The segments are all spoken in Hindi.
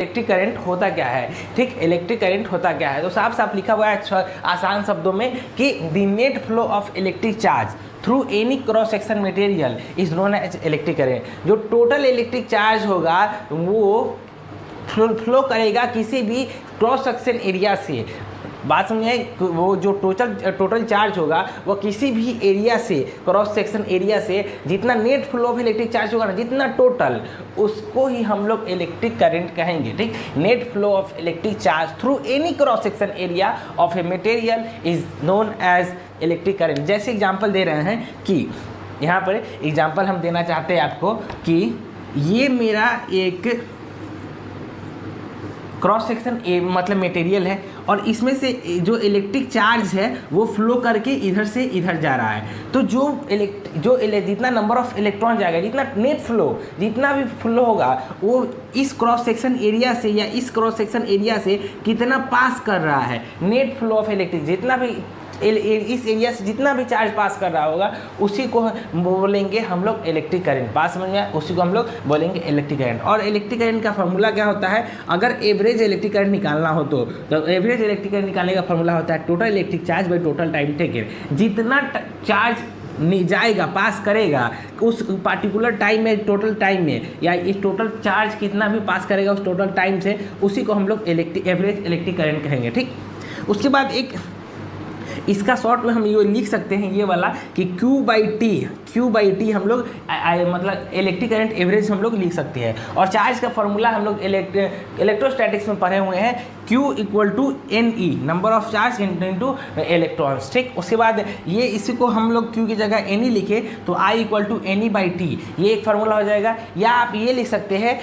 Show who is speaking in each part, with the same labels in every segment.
Speaker 1: इलेक्ट्रिक करंट होता क्या है, ठीक, इलेक्ट्रिक करंट होता क्या है। तो साफ साफ लिखा हुआ है आसान शब्दों में कि the net flow of electric charge through any cross section material is known as electric current. जो टोटल इलेक्ट्रिक चार्ज होगा वो फ्लो करेगा किसी भी क्रॉस सेक्शन एरिया से। बात समझे, वो जो टोटल चार्ज होगा वो किसी भी एरिया से, क्रॉस सेक्शन एरिया से जितना net flow of electric charge होगा ना, जितना टोटल, उसको ही हम लोग इलेक्ट्रिक करंट कहेंगे, ठीक। Net flow of electric charge through any cross section area of a material is known as electric current. जैसे एग्जांपल दे रहे हैं कि यहाँ पर एग्जांपल हम देना चाहते हैं आपको कि ये मेरा एक क्रॉस सेक्शन मतलब मटेरियल है और इसमें से जो इलेक्ट्रिक चार्ज है वो फ्लो करके इधर से इधर जा रहा है। तो जितना नंबर ऑफ इलेक्ट्रॉन जाएगा, जितना नेट फ्लो, जितना भी फ्लो होगा वो इस क्रॉस सेक्शन एरिया से या इस क्रॉस सेक्शन एरिया से कितना पास कर रहा है, नेट फ्लो ऑफ इलेक्ट्रिक, जितना भी इस एरिया से जितना भी चार्ज पास कर रहा होगा उसी को बोलेंगे हम लोग इलेक्ट्रिक करंट। पास समझ में, उसी को हम लोग बोलेंगे इलेक्ट्रिक करंट। और इलेक्ट्रिक करंट का फार्मूला क्या होता है, अगर एवरेज इलेक्ट्रिक करंट निकालना हो तो एवरेज इलेक्ट्रिक करंट निकालने का फार्मूला होता है total electric charge by total time taken. जितना चार्ज जाएगा, पास करेगा उस पार्टिकुलर टाइम में, टोटल टाइम में, या इस टोटल चार्ज कितना भी पास करेगा उस टोटल टाइम से, उसी को हम लोग एवरेज इलेक्ट्रिक करंट कहेंगे, ठीक। उसके बाद एक इसका शॉर्ट में हम ये लिख सकते हैं ये वाला कि Q बाई टी हम लोग मतलब इलेक्ट्रिक करंट एवरेज हम लोग लिख सकते हैं। और चार्ज का फॉर्मूला हम लोग इलेक्ट्रोस्टैटिक्स में पढ़े हुए हैं, Q equal to NE, number of charge into electrons, ठीक। उसके बाद ये इसी को हम लोग Q की जगह NE लिखे तो I equal to NE by T, ये एक फार्मूला हो जाएगा। या आप ये लिख सकते हैं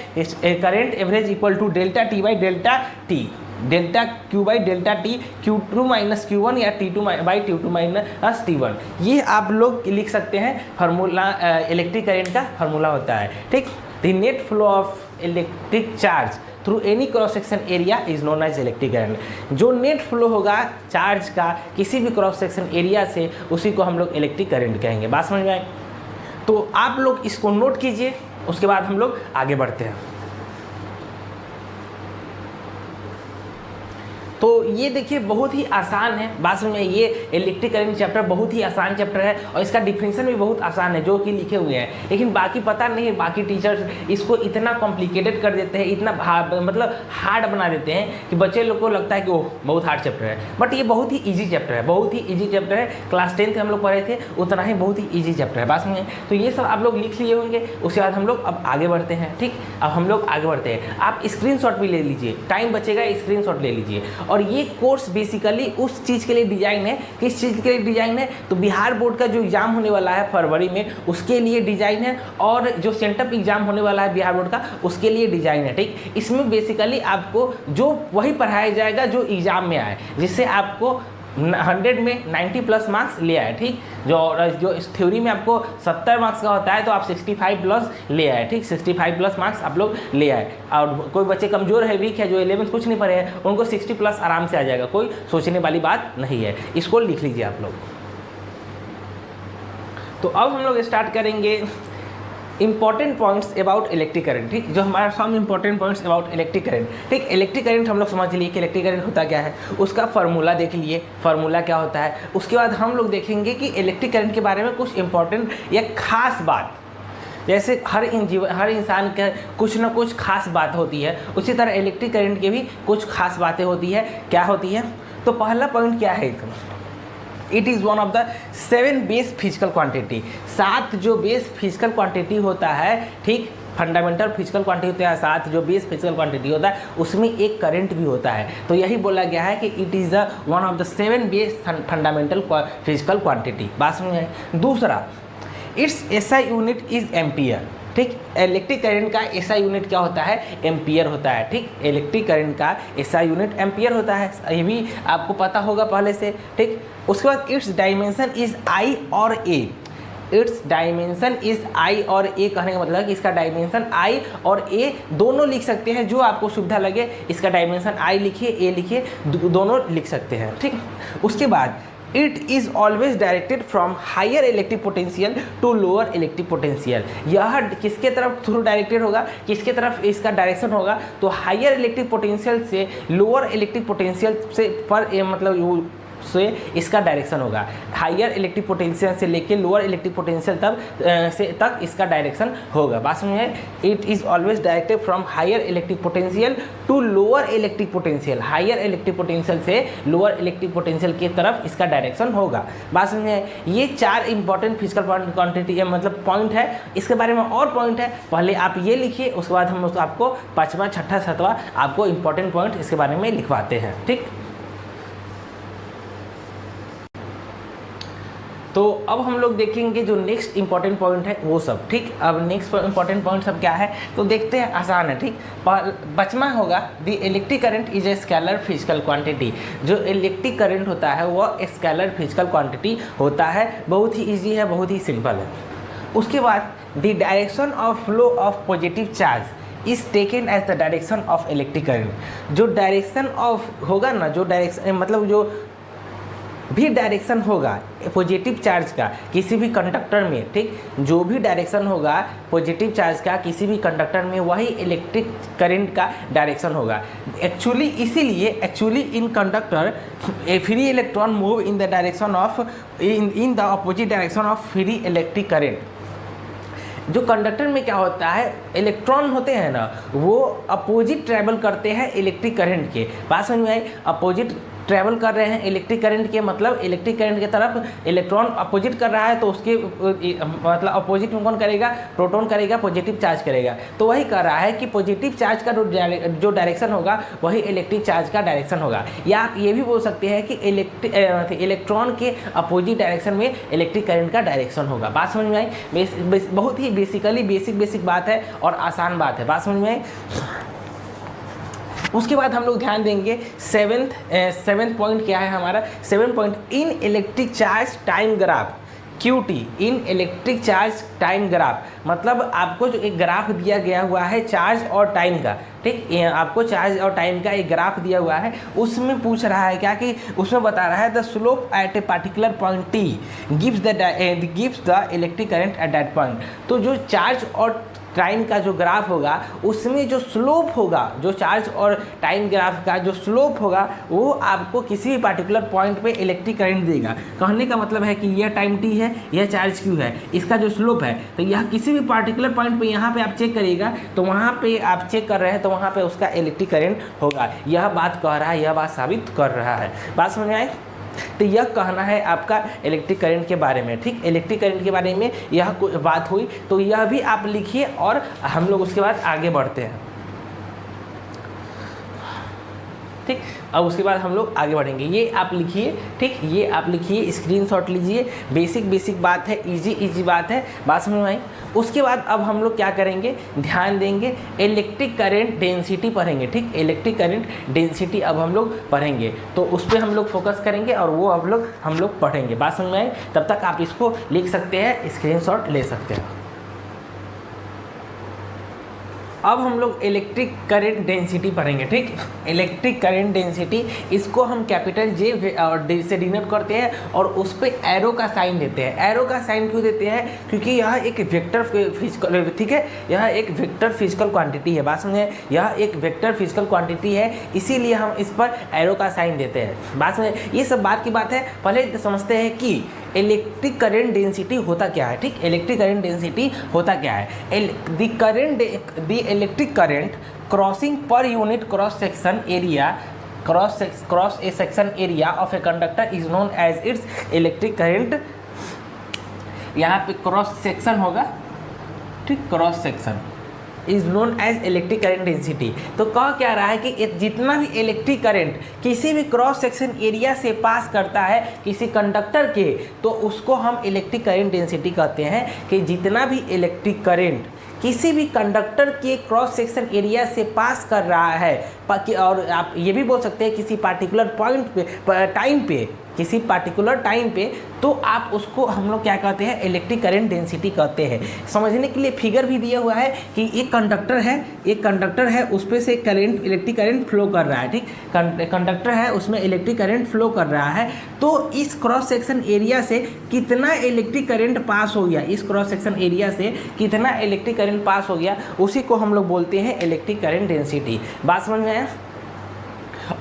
Speaker 1: current average equal to delta T by delta T, delta Q by delta T, Q2 minus Q1 या T2 by T2 minus T1, ये आप लोग लिख सकते हैं। फार्मूला इलेक्ट्रिक करंट का फार्मूला होता है, ठीक। The net flow of electric charge through any cross section area is known as electric current. जो नेट फ्लो होगा चार्ज का किसी भी क्रॉस सेक्शन एरिया से, उसी को हम लोग इलेक्ट्रिक करंट कहेंगे। बात समझ में आए तो आप लोग इसको नोट कीजिए, उसके बाद हम लोग आगे बढ़ते हैं। तो ये देखिए बहुत ही आसान है, बात में ये इलेक्ट्रिक करंट चैप्टर बहुत ही आसान चैप्टर है और इसका डिफिनेशन भी बहुत आसान है जो कि लिखे हुए हैं। लेकिन बाकी पता नहीं, बाकी टीचर्स इसको इतना कॉम्प्लिकेटेड कर देते हैं, इतना मतलब हार्ड बना देते हैं कि बच्चे लोग को लगता है कि ओह बहुत हार्ड चैप्टर है। बट ये बहुत ही ईजी चैप्टर है, बहुत ही ईजी चैप्टर है। क्लास 10 हम लोग पढ़े थे उतना ही बहुत ही ईजी चैप्टर है। बात में तो ये सब आप लोग लिख लिए होंगे। उसके बाद हम लोग अब आगे बढ़ते हैं, ठीक। अब हम लोग आगे बढ़ते हैं, आप स्क्रीनशॉट भी ले लीजिए, टाइम बचेगा स्क्रीनशॉट ले लीजिए। और ये कोर्स बेसिकली उस चीज़ के लिए डिज़ाइन है, किस चीज़ के लिए डिज़ाइन है, तो बिहार बोर्ड का जो एग्ज़ाम होने वाला है फरवरी में उसके लिए डिज़ाइन है, और जो सेंटअप एग्ज़ाम होने वाला है बिहार बोर्ड का उसके लिए डिज़ाइन है, ठीक। इसमें बेसिकली आपको जो वही पढ़ाया जाएगा जो एग्ज़ाम में आए, जिससे आपको 100 में 90 प्लस मार्क्स ले आए, ठीक। जो इस थ्योरी में आपको 70 मार्क्स का होता है तो आप 65 प्लस ले आए, ठीक। 65 प्लस मार्क्स आप लोग ले आए। और कोई बच्चे कमज़ोर है, वीक है, जो 11th कुछ नहीं पढ़े हैं, उनको 60 प्लस आराम से आ जाएगा, कोई सोचने वाली बात नहीं है। इसको लिख लीजिए आप लोग। तो अब हम लोग स्टार्ट करेंगे important points about electric current, ठीक। जो हमारा some important points about electric current, ठीक। इलेक्ट्रिक करंट हम लोग समझ लिए कि इलेक्ट्रिक करंट होता क्या है, उसका फार्मूला देख लिए, फार्मूला क्या होता है। उसके बाद हम लोग देखेंगे कि इलेक्ट्रिक करंट के बारे में कुछ इंपॉर्टेंट या खास बात, जैसे हर इंसान के कुछ ना कुछ खास बात होती है, उसी तरह इलेक्ट्रिक करंट की भी कुछ खास बातें होती है। क्या होती है, तो पहला पॉइंट क्या है, it is one of the 7 base physical quantity. 7 जो बेस फिजिकल क्वांटिटी होता है, ठीक, फंडामेंटल फिजिकल क्वांटिटी होता है 7 जो बेस फिजिकल क्वांटिटी होता है, उसमें एक करंट भी होता है। तो यही बोला गया है कि it is the one of the 7 base fundamental physical quantity. बात समझ। दूसरा, it's SI unit is ampere, ठीक। इलेक्ट्रिक करंट का SI यूनिट क्या होता है, एम्पियर होता है, ठीक। इलेक्ट्रिक करंट का SI यूनिट एम्पियर होता है, ये भी आपको पता होगा पहले से, ठीक। उसके बाद इट्स डायमेंशन इज I और A। It's dimension is I और A कहने का मतलब है कि इसका डायमेंशन I और A दोनों लिख सकते हैं, जो आपको सुविधा लगे। इसका डायमेंशन I लिखिए, A लिखिए, दोनों लिख सकते हैं, ठीक। उसके बाद it is always directed from higher electric potential to lower electric potential. यह किसके तरफ थ्रू डायरेक्टेड होगा, किसके तरफ इसका डायरेक्शन होगा, तो हायर इलेक्ट्रिक पोटेंशियल से लोअर इलेक्ट्रिक पोटेंशियल से पर मतलब से इसका डायरेक्शन होगा। हायर इलेक्ट्रिक पोटेंशियल से लेके लोअर इलेक्ट्रिक पोटेंशियल तक इसका डायरेक्शन होगा। बात समझ में? It is always directed from higher electric potential to lower electric potential. Higher electric potential से लोअर इलेक्ट्रिक पोटेंशियल की तरफ इसका डायरेक्शन होगा। बात समझ में? ये 4 इंपॉर्टेंट फिजिकल क्वांटिटी मतलब पॉइंट है। इसके बारे में और पॉइंट है, पहले आप ये लिखिए, उसके बाद हम आपको 5वां 6ठा 7वां आपको इंपॉर्टेंट पॉइंट इसके बारे में लिखवाते हैं। ठीक, तो अब हम लोग देखेंगे जो नेक्स्ट इंपॉर्टेंट पॉइंट है वो सब। ठीक, अब नेक्स्ट इंपॉर्टेंट पॉइंट सब क्या है तो देखते हैं, आसान है। ठीक, 5वां होगा the electric current is a scalar physical quantity. जो इलेक्ट्रिक करंट होता है वह स्केलर फिजिकल क्वांटिटी होता है। बहुत ही ईजी है, बहुत ही सिंपल है। उसके बाद the direction of flow of positive charge is taken as the direction of electric current. जो डायरेक्शन ऑफ होगा ना, जो डायरेक्शन मतलब जो भी डायरेक्शन होगा पॉजिटिव चार्ज का किसी भी कंडक्टर में, ठीक, जो भी डायरेक्शन होगा पॉजिटिव चार्ज का किसी भी कंडक्टर में वही इलेक्ट्रिक करंट का डायरेक्शन होगा। इसीलिए in conductor a free electron move in the direction of in the opposite direction of free electric current. जो कंडक्टर में क्या होता है, इलेक्ट्रॉन होते हैं ना, वो अपोजिट ट्रैवल करते हैं इलेक्ट्रिक करंट के। बात समझ में आई? अपोजिट ट्रैवल कर रहे हैं इलेक्ट्रिक करंट के, मतलब इलेक्ट्रिक करंट की तरफ इलेक्ट्रॉन अपोजिट कर रहा है, तो उसके मतलब अपोजिट में कौन करेगा, प्रोटॉन करेगा, पॉजिटिव चार्ज करेगा। तो वही कर रहा है कि पॉजिटिव चार्ज का जो डायरेक्शन होगा वही इलेक्ट्रिक चार्ज का डायरेक्शन होगा। या आप ये भी बोल सकते हैं कि इलेक्ट्रॉन के अपोजिट डायरेक्शन में इलेक्ट्रिक करंट का डायरेक्शन होगा। बात समझ में आई? बहुत ही बेसिक बात है और आसान बात है। बात समझ में आई? उसके बाद हम लोग ध्यान देंगे सेवेंथ पॉइंट क्या है हमारा। 7 point in electric charge time graph QT in electric charge time graph, मतलब आपको जो एक ग्राफ दिया गया हुआ है चार्ज और टाइम का। ठीक, आपको चार्ज और टाइम का एक ग्राफ दिया हुआ है, उसमें पूछ रहा है क्या कि उसमें बता रहा है the slope eight a particular point T gives the electric current at that point. तो जो चार्ज और टाइम का जो ग्राफ होगा उसमें जो स्लोप होगा, जो चार्ज और टाइम ग्राफ का जो स्लोप होगा वो आपको किसी भी पार्टिकुलर पॉइंट पे इलेक्ट्रिक करंट देगा। कहने का मतलब है कि यह टाइम t है, यह चार्ज q है, इसका जो स्लोप है, तो यह किसी भी पार्टिकुलर पॉइंट पे यहाँ पे आप चेक करिएगा तो वहाँ पे आप चेक कर रहे हैं तो वहाँ पे उसका इलेक्ट्रिक करंट होगा। यह बात कह रहा है, यह बात साबित कर रहा है। बात समझ में आई? तो यह कहना है आपका इलेक्ट्रिक करंट के बारे में। ठीक, इलेक्ट्रिक करंट के बारे में यह बात हुई, तो यह भी आप लिखिए और हम लोग उसके बाद आगे बढ़ते हैं। ठीक, अब उसके बाद हम लोग आगे बढ़ेंगे। ये आप लिखिए, ठीक, ये आप लिखिए, स्क्रीनशॉट लीजिए। बेसिक बात है, इजी बात है। बात समझ में आई? उसके बाद अब हम लोग क्या करेंगे, ध्यान देंगे, इलेक्ट्रिक करंट डेंसिटी पढ़ेंगे। ठीक, इलेक्ट्रिक करंट डेंसिटी अब हम लोग पढ़ेंगे, तो उस पर हम लोग फोकस करेंगे और वो हम लोग पढ़ेंगे। बात समझ में आई? तब तक आप इसको लिख सकते हैं, स्क्रीनशॉट ले सकते हैं। अब हम लोग इलेक्ट्रिक करंट डेंसिटी पढ़ेंगे। ठीक, इलेक्ट्रिक करंट डेंसिटी, इसको हम कैपिटल J और D से डिनोट करते हैं और उस पर एरो का साइन देते हैं। एरो का साइन क्यों देते हैं? क्योंकि यह एक वेक्टर फिजिकल, ठीक है, यह एक वेक्टर फिजिकल क्वांटिटी है। बात समझे? यह एक वेक्टर फिजिकल क्वांटिटी है, इसीलिए हम इस पर एरो का साइन देते हैं। बात समझे? ये सब बात की बात है। पहले समझते हैं कि इलेक्ट्रिक करंट डेंसिटी होता क्या है। ठीक, इलेक्ट्रिक करंट डेंसिटी होता क्या है। The electric current crossing per unit cross section area cross a section area of a conductor is known as its electric current. यहाँ पे क्रॉस सेक्शन होगा, ठीक, cross section is known as electric current density. तो कह क्या रहा है कि जितना भी इलेक्ट्रिक करंट किसी भी क्रॉस सेक्शन एरिया से पास करता है किसी कंडक्टर के, तो उसको हम इलेक्ट्रिक करंट डेंसिटी कहते हैं। कि जितना भी इलेक्ट्रिक करंट किसी भी कंडक्टर के क्रॉस सेक्शन एरिया से पास कर रहा है, और आप ये भी बोल सकते हैं किसी पार्टिकुलर पॉइंट पे, टाइम पे, किसी पार्टिकुलर टाइम पे, तो आप उसको हम लोग क्या कहते हैं, इलेक्ट्रिक करंट डेंसिटी कहते हैं। समझने के लिए फिगर भी दिया हुआ है कि एक कंडक्टर है उस पर से करंट, इलेक्ट्रिक करंट फ्लो कर रहा है, ठीक, कंडक्टर है उसमें इलेक्ट्रिक करंट फ्लो कर रहा है, तो इस क्रॉस सेक्शन एरिया से कितना इलेक्ट्रिक करंट पास हो गया, इस क्रॉस सेक्शन एरिया से कितना इलेक्ट्रिक करंट पास हो गया, उसी को हम लोग बोलते हैं इलेक्ट्रिक करंट डेंसिटी। बात समझ में आया?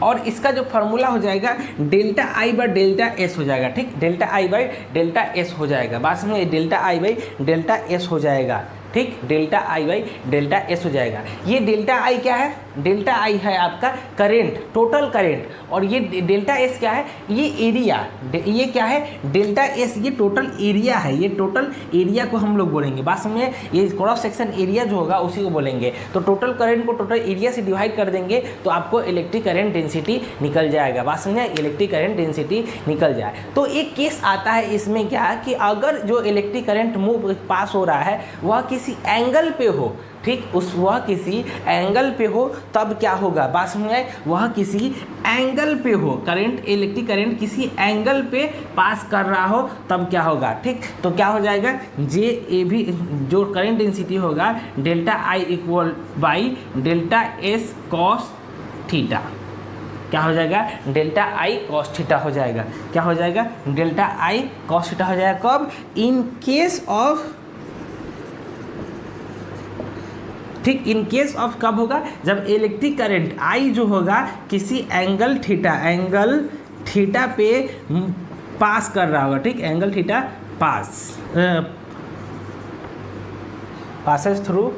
Speaker 1: और इसका जो फार्मूला हो जाएगा delta I by delta S हो जाएगा, ठीक, delta I by delta S हो जाएगा। बात समझ, delta I by delta S हो जाएगा, ठीक, delta I by delta S हो जाएगा। ये डेल्टा आई क्या है, डेल्टा आई है आपका करंट, टोटल करंट, और ये डेल्टा एस क्या है, ये एरिया, ये क्या है, डेल्टा एस ये टोटल एरिया है, ये टोटल एरिया को हम लोग बोलेंगे। बात समझे, ये क्रॉस सेक्शन एरिया जो होगा उसी को बोलेंगे। तो टोटल करंट को टोटल एरिया से डिवाइड कर देंगे तो आपको इलेक्ट्रिक करंट डेंसिटी निकल जाएगा। बात समझे, इलेक्ट्रिक करंट डेंसिटी निकल जाए। तो एक केस आता है इसमें क्या कि अगर जो इलेक्ट्रिक करंट मूव पास हो रहा है वह किसी एंगल पे हो, ठीक, वह किसी एंगल पे हो तब क्या होगा, बात समझे, वह किसी एंगल पे हो, करंट, इलेक्ट्रिक करंट किसी एंगल पे पास कर रहा हो तब क्या होगा, ठीक, तो क्या हो जाएगा, जे ए भी जो करंट डेंसिटी होगा delta I equal by delta S cos theta, क्या हो जाएगा, डेल्टा आई कॉस थीटा हो जाएगा। क्या हो जाएगा, डेल्टा आई कॉस थीटा हो जाएगा। कब, इन केस ऑफ, ठीक, इन केस ऑफ कब होगा, जब इलेक्ट्रिक करंट आई जो होगा किसी एंगल थीटा पे पास कर रहा होगा, ठीक, एंगल थीटा पासेस थ्रू,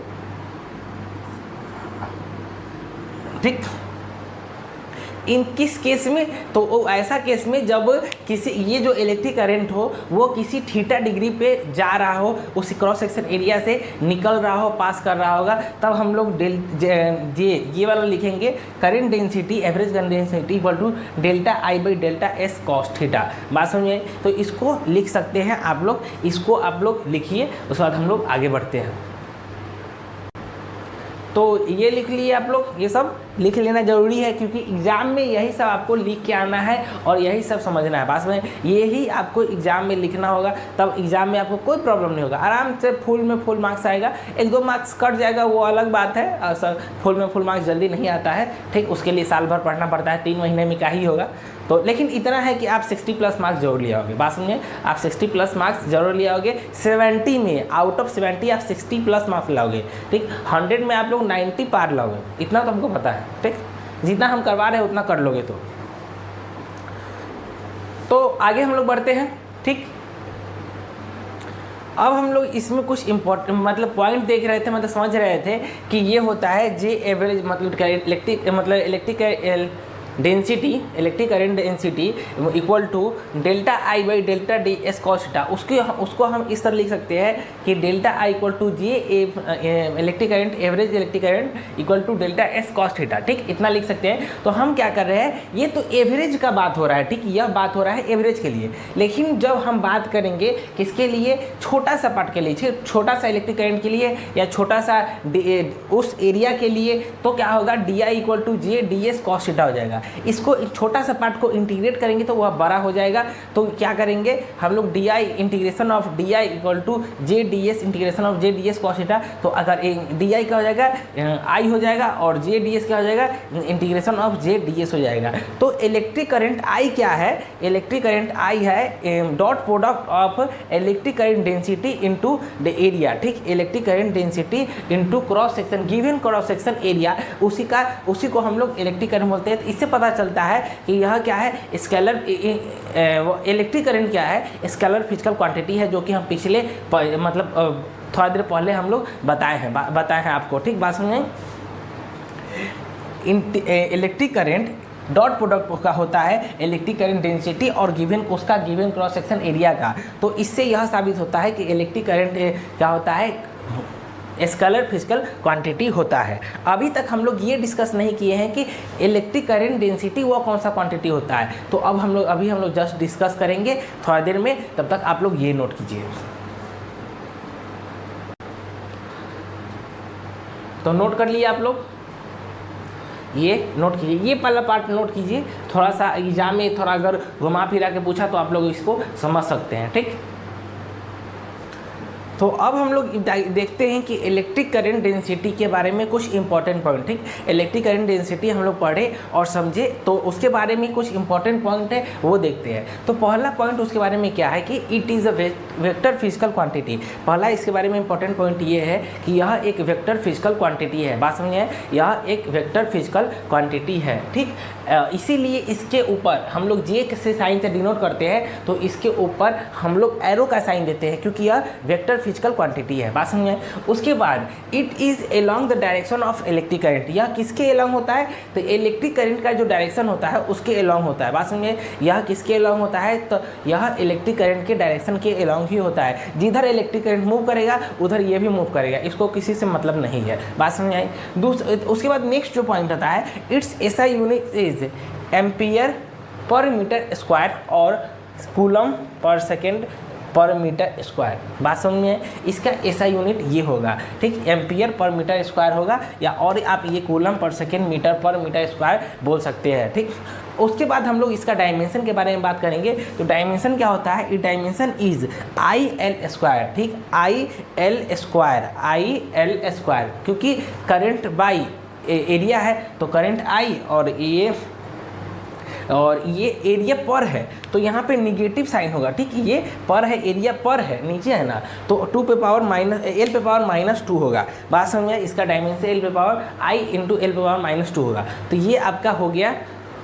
Speaker 1: ठीक, इन किस केस में, तो ऐसा केस में जब किसी, ये जो इलेक्ट्रिक करंट हो वो किसी थीटा डिग्री पे जा रहा हो, उसी क्रॉस सेक्शन एरिया से निकल रहा हो, पास कर रहा होगा, तब हम लोग ये वाला लिखेंगे, current density, average current density equal to delta I by delta S cos theta. बात समझिए, तो इसको लिख सकते हैं आप लोग, इसको आप लोग लिखिए, उसके बाद हम लोग आगे बढ़ते हैं। तो ये लिख लिए आप लोग, ये सब लिख लेना जरूरी है क्योंकि एग्ज़ाम में यही सब आपको लिख के आना है और यही सब समझना है। बस में यही आपको एग्ज़ाम में लिखना होगा, तब एग्ज़ाम में आपको कोई प्रॉब्लम नहीं होगा, आराम से फुल में फुल मार्क्स आएगा। 1-2 मार्क्स कट जाएगा वो अलग बात है, फुल में फुल मार्क्स जल्दी नहीं आता है, ठीक, उसके लिए साल भर पढ़ना पड़ता है, 3 महीने में क्या ही होगा। तो लेकिन इतना है कि आप 60+ मार्क्स जरूर ले आओगे। बात समझिए, आप 60+ मार्क्स जरूर ले आओगे। 70 में, आउट ऑफ 70 आप 60+ मार्क्स लाओगे, ठीक, 100 में आप लोग 90 पार लाओगे, इतना तो हमको पता है, ठीक, जितना हम करवा रहे हैं उतना कर लोगे। तो आगे हम लोग बढ़ते हैं, ठीक। अब हम लोग इसमें कुछ इम्पोर्टेंट मतलब पॉइंट देख रहे थे, मतलब समझ रहे थे कि ये होता है जे एवरेज, मतलब electric density, electric current density equal to delta I by delta D S cos theta. उसको हम इस तरह लिख सकते हैं कि delta I equal to J electric current, average electric current equal to delta S cos theta, ठीक, इतना लिख सकते हैं। तो हम क्या कर रहे हैं, ये तो एवरेज का बात हो रहा है, ठीक, यह बात हो रहा है एवरेज के लिए। लेकिन जब हम बात करेंगे किसके लिए, छोटा सा पार्ट के लिए, छोटा सा इलेक्ट्रिक करंट के लिए या छोटा सा उस एरिया के लिए, तो क्या होगा, D I equal to J D S cos theta हो जाएगा। इसको छोटा सा पार्ट को इंटीग्रेट करेंगे तो वह बड़ा हो जाएगा। तो क्या करेंगे हम लोग, D I integration of D I equal to J D S integration of J D S cos theta. तो अगर डी आई क्या हो जाएगा, आई हो जाएगा, और जे डी एस क्या हो जाएगा, integration of J D S हो जाएगा। तो इलेक्ट्रिक करंट आई क्या है, इलेक्ट्रिक करंट आई है dot product of electric current density into the area, ठीक, electric current density into cross section, given cross section area, उसी को हम लोग इलेक्ट्रिक करंट बोलते हैं। इससे पता चलता है कि यह क्या है, स्केलर, इलेक्ट्रिक करंट क्या है, स्केलर फिजिकल क्वांटिटी है, जो कि हम पिछले मतलब थोड़ा देर पहले हम लोग बताए हैं आपको, ठीक। बात समझें, इलेक्ट्रिक करंट डॉट प्रोडक्ट का होता है इलेक्ट्रिक करंट डेंसिटी और गिवन उसका गिवन क्रॉस सेक्शन एरिया का। तो इससे यह साबित होता है कि इलेक्ट्रिक करंट क्या होता है, स्केलर फिजिकल क्वांटिटी होता है। अभी तक हम लोग ये डिस्कस नहीं किए हैं कि इलेक्ट्रिक करंट डेंसिटी वो कौन सा क्वांटिटी होता है। तो अब हम लोग जस्ट डिस्कस करेंगे थोड़ा देर में, तब तक आप लोग ये नोट कीजिए। तो नोट कर लिए आप लोग, ये नोट कीजिए, ये पहला पार्ट नोट कीजिए, थोड़ा सा एग्जाम में थोड़ा अगर घुमा फिरा के पूछा तो आप लोग इसको समझ सकते हैं, ठीक। तो अब हम लोग देखते हैं कि इलेक्ट्रिक करंट डेंसिटी के बारे में कुछ इंपॉर्टेंट पॉइंट, ठीक। इलेक्ट्रिक करंट डेंसिटी हम लोग पढ़े और समझे, तो उसके बारे में कुछ इंपॉर्टेंट पॉइंट है वो देखते हैं। तो पहला पॉइंट उसके बारे में क्या है कि it is a vector physical quantity. पहला इसके बारे में इंपॉर्टेंट पॉइंट ये है कि यह एक वेक्टर फिजिकल क्वांटिटी है। बात समझे, यह एक वेक्टर फिजिकल क्वांटिटी है, ठीक। इसीलिए इसके ऊपर हम लोग जे से साइन से डिनोट करते हैं, तो इसके ऊपर हम लोग एरो का साइन देते हैं क्योंकि यह वेक्टर फिजिकल क्वांटिटी है। बात समझे। उसके बाद it is along the direction of electric current. यह किसके अलोंग होता है, तो इलेक्ट्रिक करंट का जो डायरेक्शन होता है उसके अलोंग होता है। बात समझे। यह किसके अलोंग होता है, तो यह इलेक्ट्रिक करंट के डायरेक्शन के अलोंग ही होता है। जिधर इलेक्ट्रिक करंट मूव करेगा उधर ये भी मूव करेगा, इसको किसी से मतलब नहीं है। बात समझ आई। उसके बाद नेक्स्ट जो पॉइंट आता है, it's SI unit is ampere per metre square और कूलम पर सेकेंड पर मीटर स्क्वायर। बात समझ में, इसका ऐसा यूनिट ये होगा, ठीक। एम्पियर पर मीटर स्क्वायर होगा, या और आप ये कूलम पर सेकेंड मीटर पर मीटर स्क्वायर बोल सकते हैं, ठीक। उसके बाद हम लोग इसका डायमेंशन के बारे में बात करेंगे। तो डायमेंशन क्या होता है, it dimension is I L square, ठीक। आई एल स्क्वायर, क्योंकि करंट बाई एरिया है तो करंट आई, और ये एरिया पर है तो यहाँ पे निगेटिव साइन होगा, ठीक। ये पर है, एरिया पर है, नीचे है ना, तो एल पे पावर -2 होगा। बात समझ में, इसका डायमेंशन एल पे पावर आई इंटू एल पे पावर -2 होगा। तो ये आपका हो गया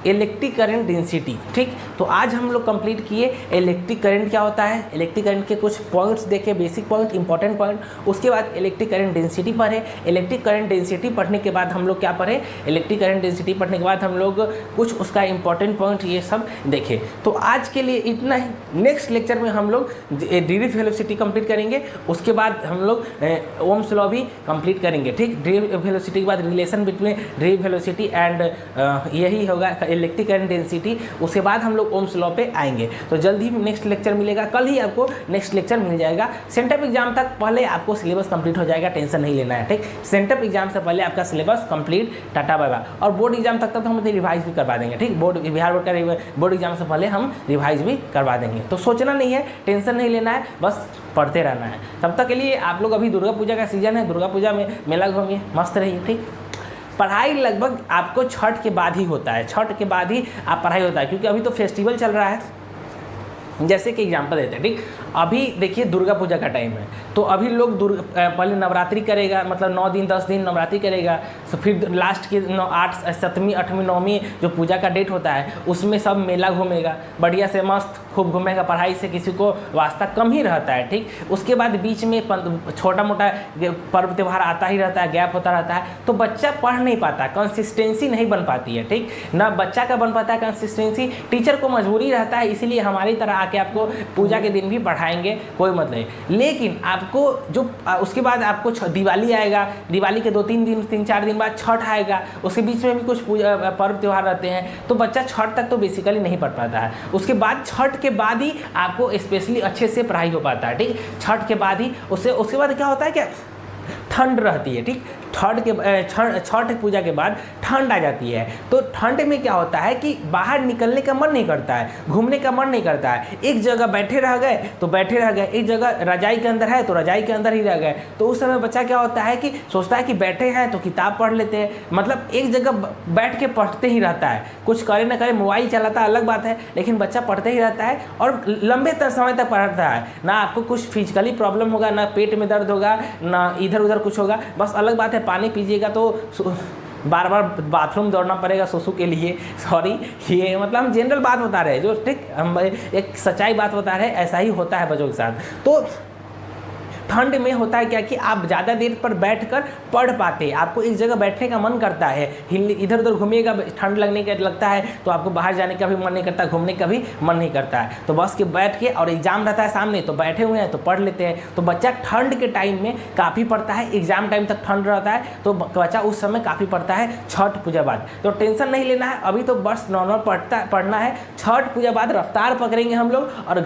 Speaker 1: इलेक्ट्रिक करंट डेंसिटी, ठीक। तो आज हम लोग कंप्लीट किए इलेक्ट्रिक करंट क्या होता है, इलेक्ट्रिक करंट के कुछ पॉइंट्स देखे, बेसिक पॉइंट, इंपॉर्टेंट पॉइंट। उसके बाद इलेक्ट्रिक करंट डेंसिटी पढ़े। इलेक्ट्रिक करंट डेंसिटी पढ़ने के बाद हम लोग क्या पढ़े, इलेक्ट्रिक करंट डेंसिटी पढ़ने के बाद हम लोग कुछ उसका इंपॉर्टेंट पॉइंट ये सब देखे। तो आज के लिए इतना ही। नेक्स्ट लेक्चर में हम लोग ड्रिफ्ट वेलोसिटी कंप्लीट करेंगे। उसके बाद हम लोग ओम्स लॉ भी कंप्लीट करेंगे, ठीक। ड्रिफ्ट वेलोसिटी के बाद relation between drift velocity and यही होगा इलेक्ट्रिक करंट डेंसिटी। उसके बाद हम लोग ओम्स लॉ पे आएंगे। तो जल्द ही नेक्स्ट लेक्चर मिलेगा, कल ही आपको नेक्स्ट लेक्चर मिल जाएगा। सेंटअप एग्जाम तक पहले आपको सिलेबस कंप्लीट हो जाएगा, टेंशन नहीं लेना है, ठीक। सेंटअप एग्जाम से पहले आपका syllabus complete, tata bye bye. और बोर्ड एग्जाम तक तो हम रिवाइज भी करवा देंगे, ठीक। बिहार बोर्ड का बोर्ड एग्जाम से पहले हम रिवाइज भी करवा देंगे। तो सोचना नहीं है, टेंशन नहीं लेना है, बस पढ़ते रहना है। तब तक के लिए आप लोग, अभी दुर्गा पूजा का सीजन है, दुर्गा पूजा में मेला घूमिए, मस्त रहिए, ठीक। पढ़ाई लगभग आपको छठ के बाद ही होता है, छठ के बाद ही आप पढ़ाई होता है, क्योंकि अभी तो फेस्टिवल चल रहा है। जैसे कि एग्जाम्पल देते हैं, ठीक। अभी देखिए दुर्गा पूजा का टाइम है, तो अभी लोग पहले नवरात्रि करेगा, मतलब 9 दिन 10 दिन नवरात्रि करेगा। तो फिर लास्ट के 8 7वीं 8वीं 9वीं जो पूजा का डेट होता है उसमें सब मेला घूमेगा, बढ़िया से मस्त खूब घूमेगा। पढ़ाई से किसी को वास्ता कम ही रहता है, ठीक। उसके बाद बीच में छोटा मोटा पर्व त्यौहार आता ही रहता है, गैप होता रहता है, तो बच्चा पढ़ नहीं पाता, कंसिस्टेंसी नहीं बन पाती है, ठीक। ना बच्चा का बन पाता है कंसिस्टेंसी, टीचर को मजबूरी रहता है, इसीलिए हमारी तरह आके आपको पूजा के दिन भी पढ़ाएंगे, कोई मत नहीं। लेकिन आपको जो उसके बाद आपको दिवाली आएगा, दिवाली के 3-4 दिन बाद छठ आएगा, उसके बीच में भी कुछ पूजा पर्व त्यौहार रहते हैं, तो बच्चा छठ तक तो बेसिकली नहीं पढ़ पाता है। उसके बाद छठ के बाद ही आपको स्पेशली अच्छे से पढ़ाई हो पाता है, ठीक। छठ के बाद ही उसके बाद क्या होता है, क्या ठंड रहती है, ठीक। छठ पूजा के बाद ठंड आ जाती है, तो ठंड में क्या होता है कि बाहर निकलने का मन नहीं करता है, घूमने का मन नहीं करता है। एक जगह बैठे रह गए तो बैठे रह गए, एक जगह रजाई के अंदर है तो रजाई के अंदर ही रह गए। तो उस समय बच्चा क्या होता है कि सोचता है कि बैठे हैं तो किताब पढ़ लेते हैं, मतलब एक जगह बैठ के पढ़ते ही रहता है, कुछ करे ना करे, मोबाइल चलाता है अलग बात है, लेकिन बच्चा पढ़ते ही रहता है और लंबे समय तक पढ़ता है। ना आपको कुछ फिजिकली प्रॉब्लम होगा, ना पेट में दर्द होगा, ना इधर उधर कुछ होगा। बस अलग बात है, पानी पीजिएगा तो बार बार बाथरूम दौड़ना पड़ेगा सुसु के लिए, सॉरी, ये मतलब हम जनरल बात बता रहे हैं, जो ठीक हम एक सच्चाई बात बता रहे हैं, ऐसा ही होता है बच्चों के साथ। तो ठंड में होता है क्या कि आप ज़्यादा देर पर बैठकर पढ़ पाते हैं, आपको एक जगह बैठने का मन करता है, इधर उधर घूमिएगा, ठंड लगने का लगता है तो आपको बाहर जाने का भी मन नहीं करता, घूमने का भी मन नहीं करता है। तो बस के बैठ के, और एग्जाम रहता है सामने तो बैठे हुए हैं तो पढ़ लेते हैं। तो बच्चा ठंड के टाइम में काफ़ी पढ़ता है, एग्जाम टाइम तक ठंड रहता है तो बच्चा उस समय काफ़ी पढ़ता है छठ पूजा बाद। तो टेंशन नहीं लेना है, अभी तो बस नॉर्मल पढ़ना है। छठ पूजा बाद रफ्तार पकड़ेंगे हम लोग और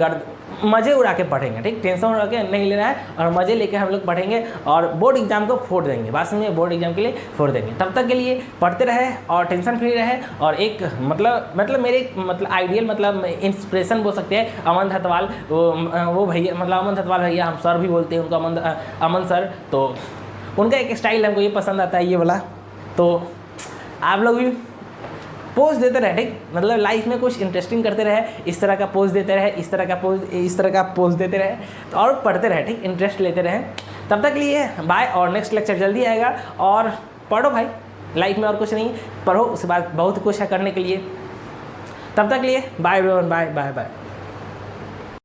Speaker 1: मज़े उड़ा के पढ़ेंगे, ठीक, टेंशन उड़ा के नहीं लेना है और मज़े लेके हम लोग पढ़ेंगे और बोर्ड एग्जाम को फोड़ देंगे, बात समझिए, बोर्ड एग्जाम के लिए फोड़ देंगे। तब तक के लिए पढ़ते रहे और टेंशन फ्री रहे। और एक मतलब मेरे मतलब आइडियल मतलब इंस्पिरेशन बोल सकते हैं अमन धतवाल, वो भैया मतलब अमन धतवाल भैया, हम सर भी बोलते हैं उनको, अमन सर। तो उनका एक स्टाइल हमको ये पसंद आता है, ये वाला। तो आप लोग भी पोस्ट देते रहे, ठीक, मतलब लाइफ में कुछ इंटरेस्टिंग करते रहे, इस तरह का पोस्ट देते रहे, इस तरह का पोस्ट देते रहे, तो और पढ़ते रहे, ठीक, इंटरेस्ट लेते रहे। तब तक के लिए बाय, और नेक्स्ट लेक्चर जल्दी आएगा। और पढ़ो भाई, लाइफ में और कुछ नहीं, पढ़ो, उसके बाद बहुत कुछ है करने के लिए। तब तक के लिए bye everyone, bye bye bye.